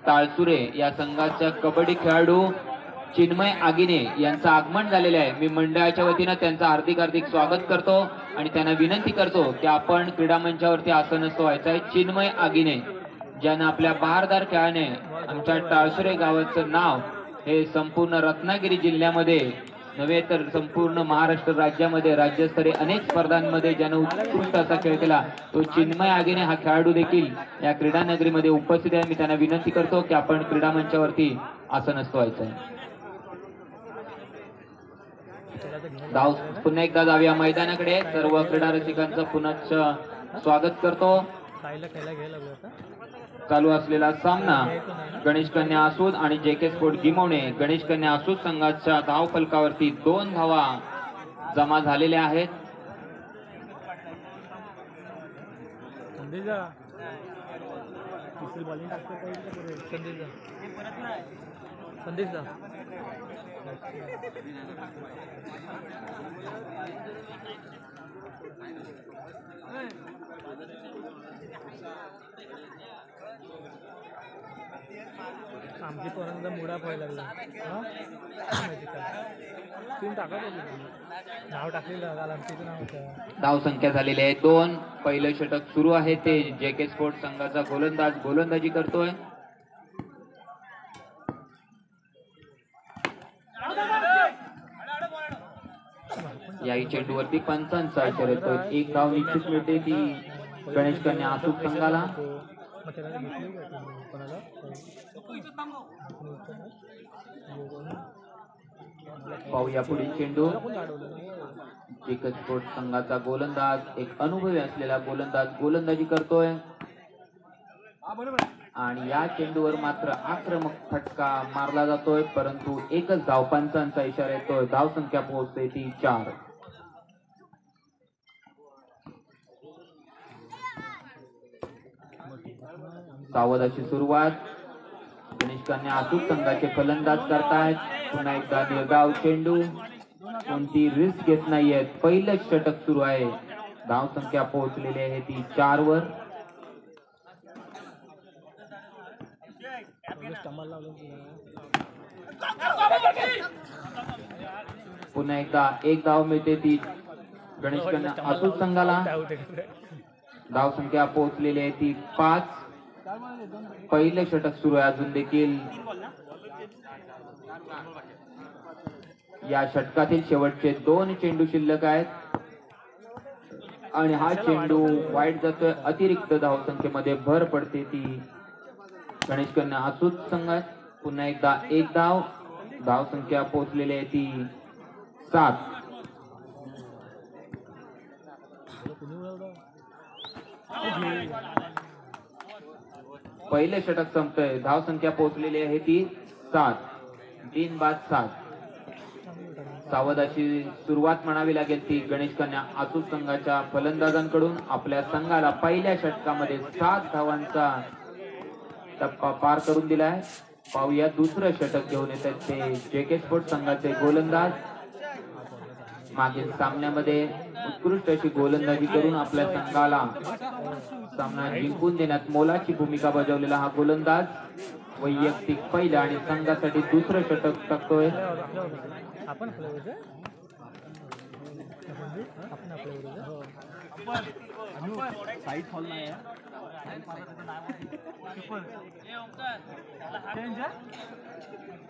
ताळसुरे या संघाचा कबड्डी खेळाडू चिन्मय आगिने यांचं आगमन झालेले आहे। मी मंडळाच्या वतीने त्यांचं हार्दिक स्वागत करतो आणि त्यांना विनंती करतो की आपण क्रीडा मंचावरती आसनस्थ व्हायचं आहे। चिन्मय आगिने ज्यांना आपल्या बहारदार खेळाने आमच्या ताळसुरे गावाचं नाव हे संपूर्ण रत्नागिरी जिल्ह्यामध्ये नव्हे तर संपूर्ण महाराष्ट्र राज्यामध्ये राज्यस्तरीय अनेक स्पर्धांमध्ये ज्यानं उत्कृष्ट असा खेळ केला तो चिन्मय आगिने हा खेळाडू देखील या क्रीडा नगरीमध्ये उपस्थित आहे। मी त्यांना विनंती करतो की आपण क्रीडा मंचावरती आसनस्थ व्हायचं आहे। धाव पुन्हा एकदा जाऊया मैदानाकडे। सर्व क्रीडा रसिकांचं पुन्हा स्वागत करतो। चालू असलेला सामना गणेश कन्या आसूद आणि जेके स्पोर्ट गिमवणे गणेश कन्या आसूद संघाच्या धाव फलकावरती 2 धावा जमा झालेल्या आहेत। आमची पर्यंत मुडा व्हायला लागला नाव टाकलेलं नाव होतं। धाव संख्या झालेली आहे 2। पहिलं षटक सुरू आहे ते जेके स्पोर्ट संघाचा गोलंदाज गोलंदाजी करतोय। याही चेंडूवरती पंचांचा इशारा येतो। 1 धाव निश्चित मिळते ती गणेश कन्या आसूद संघाला। पाहूया पुढील चेंडू। जेके स्पोर्ट संघाचा गोलंदाज एक अनुभवी असलेला गोलंदाज गोलंदाजी करतोय आणि या चेंडूवर मात्र आक्रमक फटका मारला जातोय परंतु एकच धाव पंचांचा इशारा येतोय। धाव संख्या पोहोचते ती 4। सावध अशी सुरुवात गणेश कन्या आसूद संघाचे फलंदाज करतायत। पुन्हा एकदा निर्धाव चेंडू कोणती रिस्क घेत नाहीयेत। पहिलं षटक सुरू आहे। धाव संख्या पोहोचलेली आहे ती 4 वर। पुन्हा एकदा 1 धाव मिळते ती गणेश कन्या आसूद संघाला। धाव संख्या पोहोचलेली आहे ती 5। पहिलं षटक सुरू आहे अजून देखील। या षटकातील शेवटचे 2 चेंडू शिल्लक आहेत आणि हा चेंडू वाईट जातोय। अतिरिक्त धाव संख्येमध्ये भर पडते ती गणेश कन्या आसूद संघात। पुन्हा एकदा 1 धाव। धाव संख्या पोहोचलेली आहे ती 7। पहिले षटक संपतंय। धाव संख्या पोहोचलेली आहे ती 7। 3 बाद 7। सावध अशी सुरुवात म्हणावी लागेल ती गणेश कन्या आसूद संघाच्या फलंदाजांकडून। आपल्या संघाला पहिल्या षटकामध्ये 7 धावांचा टप्पा पार करून दिलाय। पाहूया दुसरं षटक घेऊन येतात ते जेके स्पोर्ट संघाचे गोलंदाज। मागील सामन्यामध्ये उत्कृष्ट अशी गोलंदाजी करून आपल्या संघाला सामना जिंकून देण्यात मोलाची भूमिका बजावलेला हा गोलंदाज वैयक्तिक पहिलं आणि संघासाठी दुसरं षटक टाकतोय।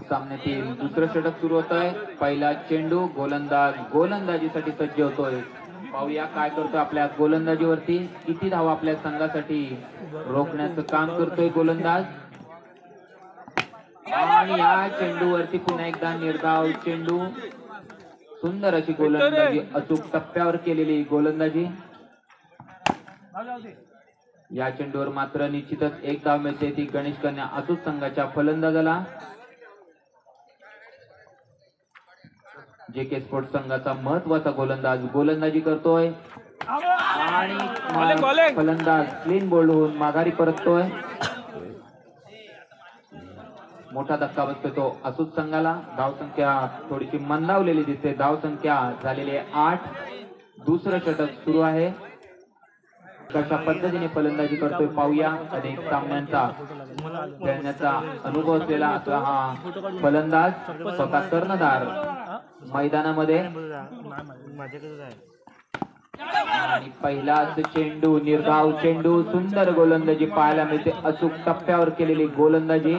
सामन्यातील दुसरं षटक सुरू होत आहे। पहिला चेंडू गोलंदाज गोलंदाजीसाठी सज्ज होतोय। पाहूया काय करतोय आपल्या गोलंदाजीवरती। किती धावा आपल्या संघासाठी रोखण्याचं काम करतोय गोलंदाज आणि या चेंडूवरती पुन्हा एकदा निर्धाव चेंडू। सुंदर अशी गोलंदाजी अचूक टप्प्यावर केलेली गोलंदाजी। या चेंडूवर मात्र निश्चितच 1 धाव मिळते ती गणेश कन्या आसूद संघाच्या फलंदाजाला। जेके स्पोर्ट संघाचा महत्वाचा गोलंदाज गोलंदाजी करतोय आणि फलंदाज क्लीन बोल्ड होऊन माघारी परततोय। मोठा धक्का बसतो तो आसूद संघाला। धाव संख्या थोडीशी मंदावलेली दिसते। धाव संख्या झालेली आहे 8। दुसरं षटक सुरू आहे। कशा पद्धतीने फलंदाजी करतोय पाहूया. अनेक सामन्यांचा खेळण्याचा अनुभव असलेला असा हा फलंदाज, स्वतः कर्णधार मैदानामध्ये. आणि पहिलाच चेंडू, निर्धाव चेंडू, सुंदर गोलंदाजी पाहायला मिळते. अचूक टप्प्यावर केलेली गोलंदाजी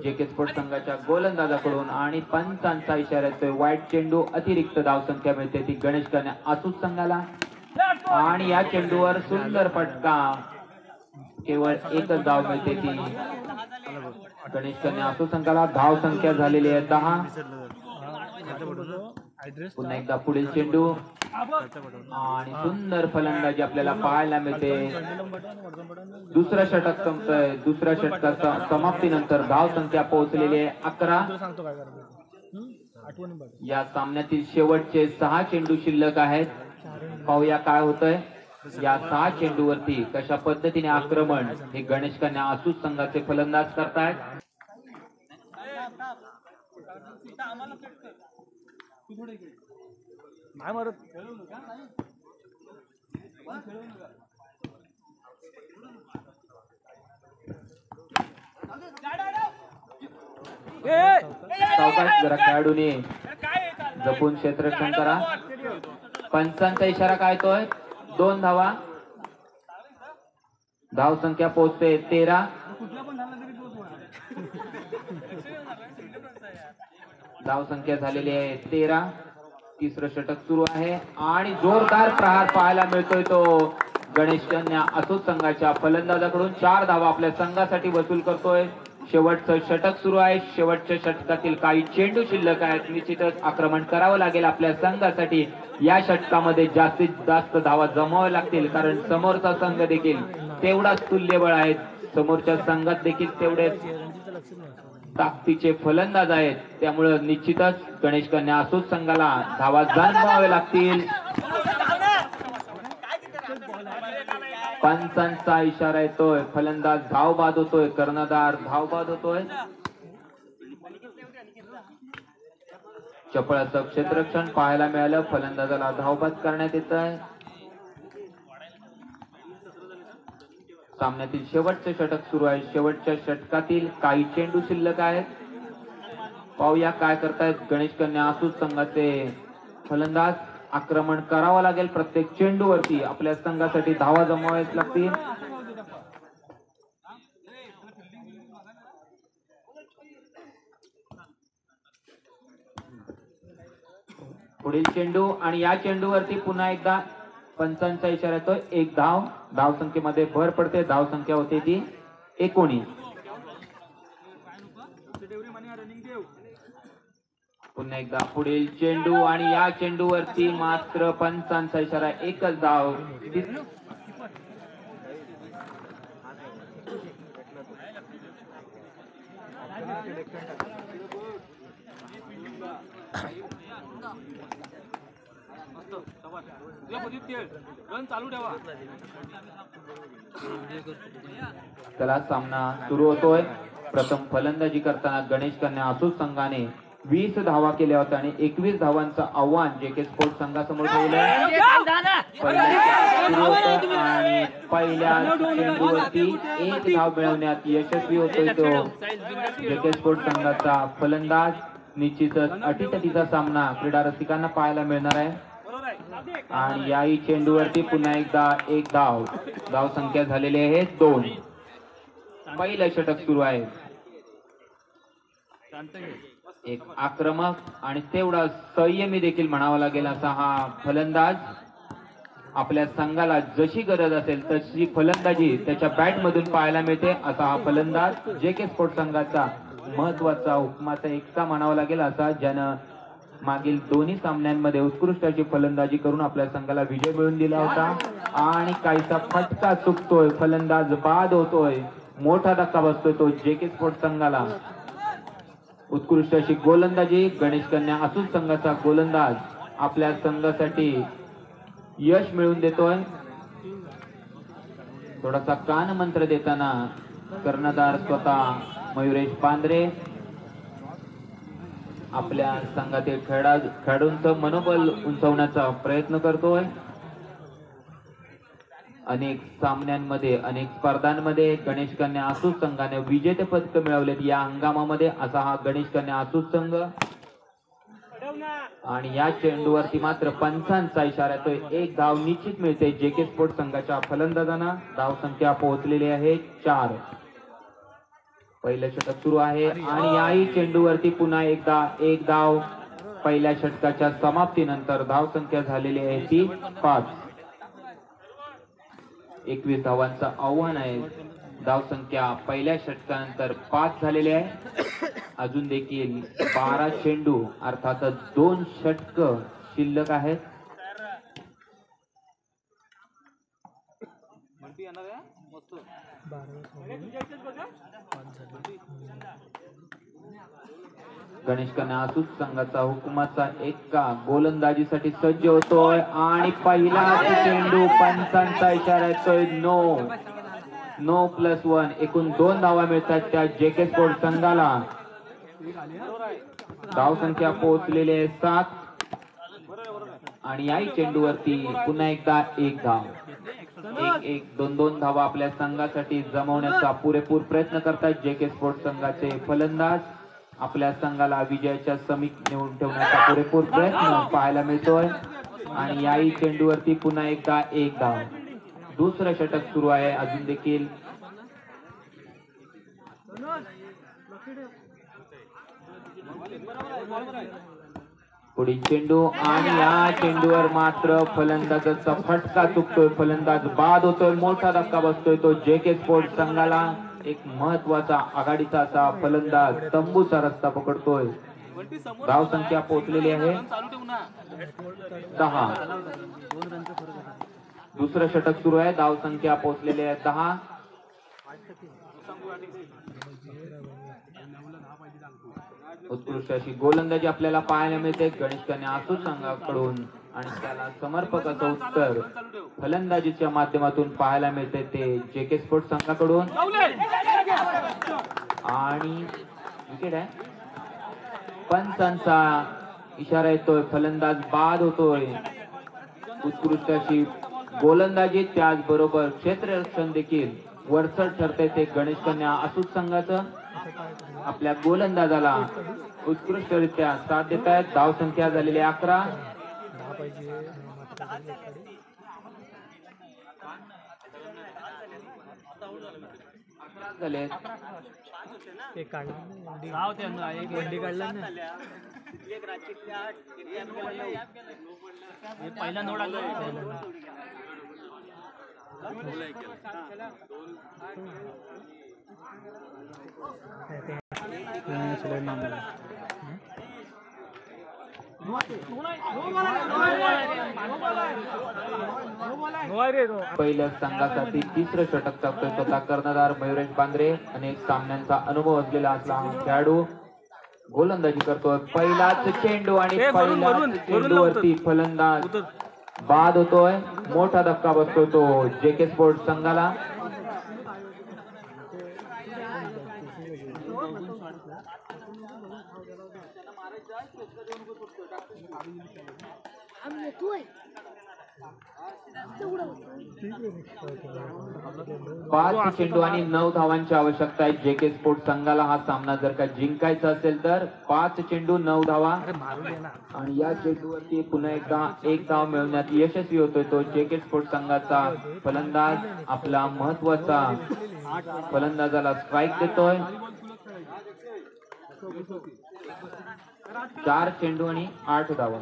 जेके स्पोर्ट्स संघाच्या गोलंदाजाकडून. आणि पंचांचा इशारा येतोय वाईट चेंडू, अतिरिक्त धावसंख्या मिळते ती गणेश कन्या आसूस संघाला. आणि या चेंडूवर सुंदर फटका, केवळ एकच धाव मिळते ती गणेश कन्या आसूस संघाला. धाव संख्या झालेली आहे 10. पुन्हा एकदा पुढील चेंडू आणि सुंदर फलंदाजी आपल्याला पाहायला मिळते. दुसरं षटक संपतंय. दुसऱ्या षटकाच्या समाप्तीनंतर धाव संख्या पोहोचलेली आहे 11. या सामन्यातील शेवटचे 6 चेंडू शिल्लक आहेत. पाहूया काय होतंय. या 6 चेंडूवरती कशा पद्धतीने आक्रमण हे गणेश कन्या आसूस संघाचे फलंदाज करतायत. नाही मारत. सावकाश जरा खेळाडूने जपून क्षेत्ररक्षण करा. पंचांचा इशारा काय येतोय. 2 धावा. धाव संख्या पोहोचते 13. धाव संख्या झालेली आहे 13. तिसरं षटक सुरू आहे आणि जोरदार प्रहार पाहायला मिळतोय तो गणेश कन्या आसूस संघाच्या फलंदाजाकडून. 4 धावा आपल्या संघासाठी वसूल करतोय. शेवटचं षटक सुरू आहे. शेवटच्या षटकातील काही चेंडू शिल्लक आहेत. निश्चितच आक्रमण करावं लागेल आपल्या संघासाठी. या षटकामध्ये जास्तीत जास्त धावा जमाव्या लागतील, कारण समोरचा संघ देखील तेवढाच तुल्यबळ आहे. समोरच्या संघात देखील तेवढेच ताकदीचे फलंदाज आहेत. त्यामुळे निश्चितच गणेश कन्या आसूस संघाला धावा जमवाव्या लागतील. पंचांचा इशारा येतोय. फलंदाज धावबाद होतोय. कर्णधार धावबाद होतोय. चपळ असं क्षेत्ररक्षण पाहायला मिळालं. फलंदाजाला धावबाद करण्यात येत आहे. सामन्यातील शेवटचे षटक सुरू आहे. शेवटच्या षटकातील काही चेंडू शिल्लक आहेत. पाहूया काय करतायत गणेश कन्या आसूस संघाचे फलंदाज. आक्रमण करावं लागेल प्रत्येक चेंडूवरती. आपल्या संघासाठी धावा जमवाव्याच लागतील. पुढील चेंडू आणि या चेंडूवरती पुन्हा एकदा पंचांचा इशारा येतोय. 1 धाव. धाव संख्येमध्ये भर पडते. धाव संख्या होते ती 19. पुन्हा एकदा पुढील चेंडू आणि या चेंडूवरती मात्र पंचांचा इशारा. 1च धाव. त्याला सामना सुरू होतोय. प्रथम फलंदाजी करताना गणेश कन्या आसूस संघाने 20 धावा केल्या होत्या आणि 21 धावांचं आव्हान जेके स्पोर्ट्स संघासमोर ठेवलं. आणि पहिल्या चेंडूवरती 1 धाव मिळवण्यात यशस्वी होतोय तो जेके स्पोर्ट्स संघाचा फलंदाज. निश्चितच अटीतटीचा सामना क्रीडा रसिकांना पाहायला मिळणार आहे. आणि याही चेंडूवरती पुन्हा एकदा 1 धाव. धाव संख्या झालेली आहे 2. पहिलं षटक सुरू आहे. एक आक्रमक आणि तेवढा संयमी देखील म्हणावा लागेल असा हा फलंदाज. आपल्या संघाला जशी गरज असेल तशी फलंदाजी त्याच्या बॅट मधून पाहायला मिळते असा हा फलंदाज. जेके स्पोर्ट्स संघाचा महत्वाचा हुकमाचा एकटा म्हणावा लागेल असा, ज्यानं मागील दोन्ही सामन्यांमध्ये उत्कृष्ट अशी फलंदाजी करून आपल्या संघाला विजय मिळवून दिला होता. आणि काहीसा फटका चुकतोय. फलंदाज बाद होतोय. मोठा धक्का बसतोय तो जेके स्पोर्ट्स संघाला. उत्कृष्ट अशी गोलंदाजी गणेश कन्या आसूस संघाचा गोलंदाज आपल्या संघासाठी यश मिळवून देतोय. थोडासा कान मंत्र देताना कर्णधार स्वतः मयुरेश पांढरे आपल्या संघातील खेळाडूंचं मनोबल उंचावण्याचा प्रयत्न करतोय. अनेक सामन्यांमध्ये अनेक स्पर्धांमध्ये गणेश कन्या आसूस संघाने विजेते पदक मिळवलेत या हंगामामध्ये असा हा गणेश कन्या आसूस संघ. आणि या चेंडूवरती मात्र पंचांचा इशारा येतोय. एक धाव निश्चित मिळते जेके स्पोर्ट संघाच्या फलंदाजांना. धाव संख्या पोहोचलेली आहे 4. पहिलं षटक सुरू आहे आणि याही चेंडूवरती पुन्हा एकदा एक धाव. पहिल्या षटकाच्या समाप्तीनंतर धाव संख्या झालेली आहे ती 5. 21 धावांचं आव्हान आहे. धाव संख्या पहिल्या षटकानंतर 5 झालेली आहे. अजून देखील 12 चेंडू अर्थातच 2 षटक शिल्लक आहेत. गणेश कन्या आसूस संघाचा हुकुमाचा एक्का गोलंदाजीसाठी सज्ज होतोय आणि पहिला चेंडू पंचांचा इशारा येतोय नो +1. एकूण 2 धावा मिळतात त्या जेके स्पोर्ट संघाला. धाव संख्या पोहोचलेली आहे 7 आणि याही चेंडूवरती पुन्हा एकदा एक धाव. 1-1 2-2 धावा आपल्या संघासाठी जमवण्याचा पुरेपूर प्रयत्न करतात जेके स्पोर्ट संघाचे फलंदाज. आपल्या संघाला विजयाच्या समीप नेऊन ठेवण्याचा पुरेपूर प्रयत्न पाहायला मिळतोय आणि याही चेंडूवरती पुन्हा एकदा एक धाव. दुसरं षटक सुरू आहे अजून देखील. पुढील चेंडू आणि या चेंडूवर मात्र फलंदाजाचा फटका चुकतोय. फलंदाज बाद होतोय. मोठा धक्का बसतोय तो जेके स्पोर्ट संघाला. एक महत्वाचा आघाडीचा असा फलंदाज तंबूचा रस्ता पकडतोय. धाव संख्या पोहोचलेली आहे 10. दुसरं षटक सुरू आहे. धाव संख्या पोहोचलेली आहे 10. उत्कृष्ट अशी गोलंदाजी आपल्याला पाहायला मिळते गणेश कन्या आसूस संघाकडून आणि त्याला समर्पक असं उत्तर फलंदाजीच्या माध्यमातून पाहायला मिळते ते जेके स्पोर्ट संघाकडून. आणि विकेट आहे. पंचांचा इशारा येतोय. फलंदाज बाद होतोय. उत्कृष्ट अशी गोलंदाजी त्याचबरोबर क्षेत्ररक्षण देखील वरचढ ठरते ते गणेश कन्या आसूस संघाचं. आपल्या गोलंदाजाला उत्कृष्टरित्या साथ देत आहेत. धाव संख्या झालेली 11. झाले पहिला नोड आला. पहिल्या संघासाठी तिसरं षटक टाकतोय स्वतः कर्णधार मयुरेश बांद्रे. अनेक सामन्यांचा अनुभव असलेला असला हा खेळाडू गोलंदाजी करतोय. पहिलाच चेंडू आणि पहिल्याच चेंडूवरती फलंदाज बाद होतोय. मोठा धक्का बसतोय तो जेके स्पोर्ट संघाला. पाच चेंडू आणि 9 धावांची आवश्यकता आहे जेके स्पोर्ट संघाला हा सामना जर का जिंकायचा असेल तर. 5 चेंडू 9 धावा आणि या चेंडूवरती पुन्हा एकदा एक धाव मिळवण्यात यशस्वी होतोय तो जेके स्पोर्ट संघाचा फलंदाज. आपला महत्वाचा फलंदाजाला स्ट्राईक देतोय. 4 चेंडू आणि 8 धावा.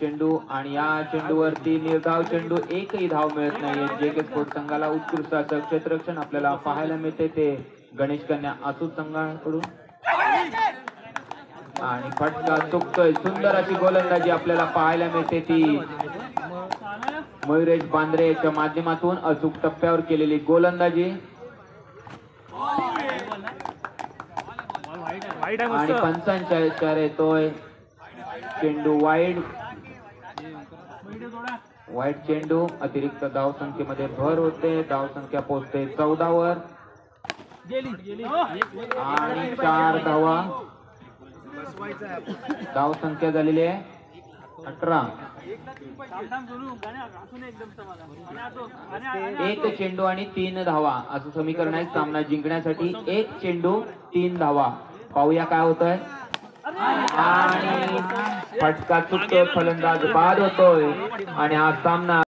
चेंडू आणि या चेंडूवरती निर्धाव चेंडू. एकही धाव मिळत नाहीये जेके स्पोर्ट संघाला. उत्कृष्ट असं क्षेत्ररक्षण आपल्याला पाहायला मिळते ते गणेश कन्या आसूस संघाकडून. आणि फटका चुकतोय. सुंदर अशी गोलंदाजी आपल्याला पाहायला मिळते ती मयुरेश बांद्रे याच्या माध्यमातून. अचूक टप्प्यावर केलेली गोलंदाजी आणि पंचांच्या इशारा येतोय. चेंडू वाईड चेंडू. अतिरिक्त धाव संख्येमध्ये भर होते. धाव संख्या पोहोचते 14 वर आणि 4 धावा. धाव संख्या झालेली आहे 18. एक चेंडू आणि 3 धावा असं समीकरण आहे सामना जिंकण्यासाठी. एक चेंडू 3 धावा. पाहूया काय होतंय. आणि फटका चुकतोय, फलंदाज बाद होतोय आणि हा सामना